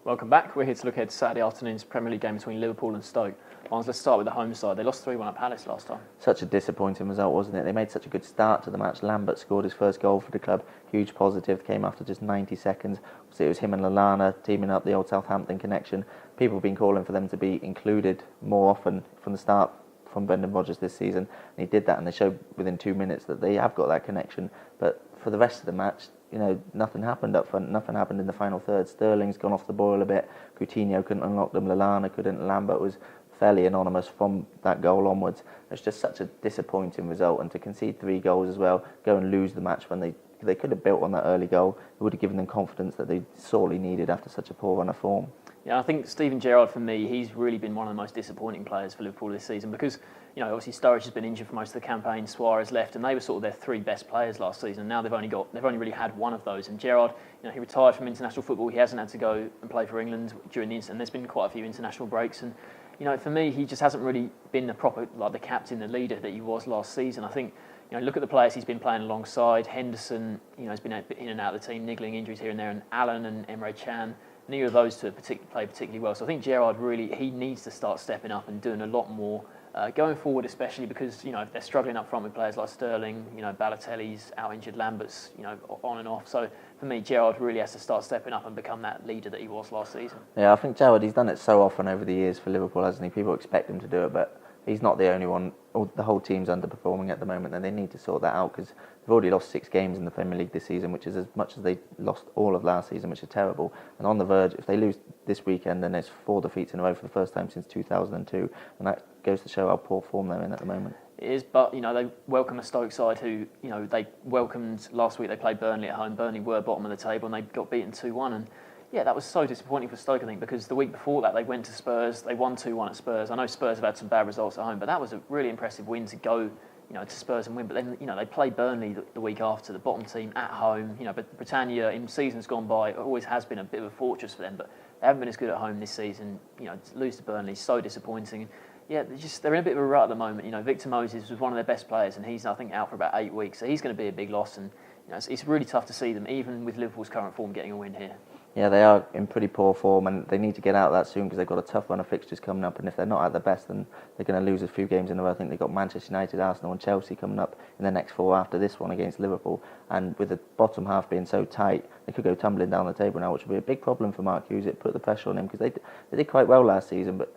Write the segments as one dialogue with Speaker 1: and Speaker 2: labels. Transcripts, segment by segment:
Speaker 1: Welcome back. We're here to look ahead to Saturday afternoon's Premier League game between Liverpool and Stoke. Let's start with the home side. They lost 3-1 at Palace last time.
Speaker 2: Such a disappointing result, wasn't it? They made such a good start to the match. Lambert scored his first goal for the club. Huge positive, came after just 90 seconds. So it was him and Lallana teaming up, the old Southampton connection. People have been calling for them to be included more often from the start from Brendan Rodgers this season. And he did that, and they showed within 2 minutes that they have got that connection. But for the rest of the match, nothing happened up front. Nothing happened in the final third. Sterling's gone off the boil a bit. Coutinho couldn't unlock them. Lallana couldn't. Lambert was fairly anonymous from that goal onwards. It's just such a disappointing result, and to concede 3 goals as well, go and lose the match when they could have built on that early goal. It would have given them confidence that they sorely needed after such a poor run of form.
Speaker 1: Yeah, I think Steven Gerrard, for me, he's really been one of the most disappointing players for Liverpool this season because, obviously Sturridge has been injured for most of the campaign, Suarez left, and they were sort of their 3 best players last season. And now they've only really had one of those. And Gerrard, he retired from international football. He hasn't had to go and play for England during the and there's been quite a few international breaks. And for me, he just hasn't really been the proper, the captain, the leader that he was last season. I think, look at the players he's been playing alongside. Henderson, has been in and out of the team, niggling injuries here and there, and Allen and Emre Can. Neither of those two have played particularly well. So I think Gerrard he needs to start stepping up and doing a lot more going forward, especially because they're struggling up front with players like Sterling, Balotelli's out injured, Lambert's on and off. So for me, Gerrard really has to start stepping up and become that leader that he was last season.
Speaker 2: Yeah, I think Gerrard, he's done it so often over the years for Liverpool, hasn't he? People expect him to do it, but he's not the only one. The whole team's underperforming at the moment, and they need to sort that out because they've already lost 6 games in the Premier League this season, which is as much as they lost all of last season, which is terrible. And on the verge, if they lose this weekend, then there's 4 defeats in a row for the first time since 2002, and that goes to show how poor form they're in at the moment.
Speaker 1: It is, but they welcome a Stoke side who they welcomed last week. They played Burnley at home. Burnley were bottom of the table, and they got beaten 2-1. And yeah, that was so disappointing for Stoke, I think, because the week before that they went to Spurs. They won 2-1 at Spurs. I know Spurs have had some bad results at home, but that was a really impressive win to go, to Spurs and win. But then, they played Burnley the week after, the bottom team at home. But Britannia in seasons gone by always has been a bit of a fortress for them, but they haven't been as good at home this season. To lose to Burnley, so disappointing. Yeah, they're in a bit of a rut at the moment. Victor Moses was one of their best players, and he's I think out for about 8 weeks, so he's going to be a big loss. And it's really tough to see them, even with Liverpool's current form, getting a win here.
Speaker 2: Yeah, they are in pretty poor form, and they need to get out of that soon because they've got a tough run of fixtures coming up, and if they're not at their best, then they're going to lose a few games in a row. I think they've got Manchester United, Arsenal and Chelsea coming up in the next 4 after this one against Liverpool, and with the bottom half being so tight, they could go tumbling down the table now, which would be a big problem for Mark Hughes. It put the pressure on him because they did quite well last season, but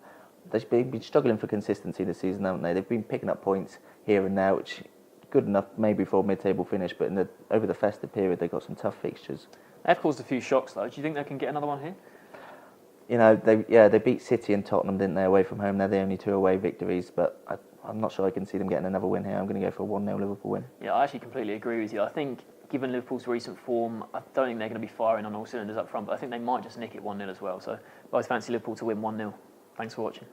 Speaker 2: they've been struggling for consistency this season, haven't they? They've been picking up points here and there, which good enough maybe for a mid-table finish, but over the festive period they've got some tough fixtures.
Speaker 1: They've caused a few shocks though. Do you think they can get another one here?
Speaker 2: They beat City and Tottenham, didn't they, away from home? They're the only 2 away victories, but I'm not sure I can see them getting another win here. I'm going to go for a 1-0 Liverpool win.
Speaker 1: Yeah, I actually completely agree with you. I think given Liverpool's recent form, I don't think they're going to be firing on all cylinders up front, but I think they might just nick it 1-0 as well. So I both fancy Liverpool to win 1-0. Thanks for watching.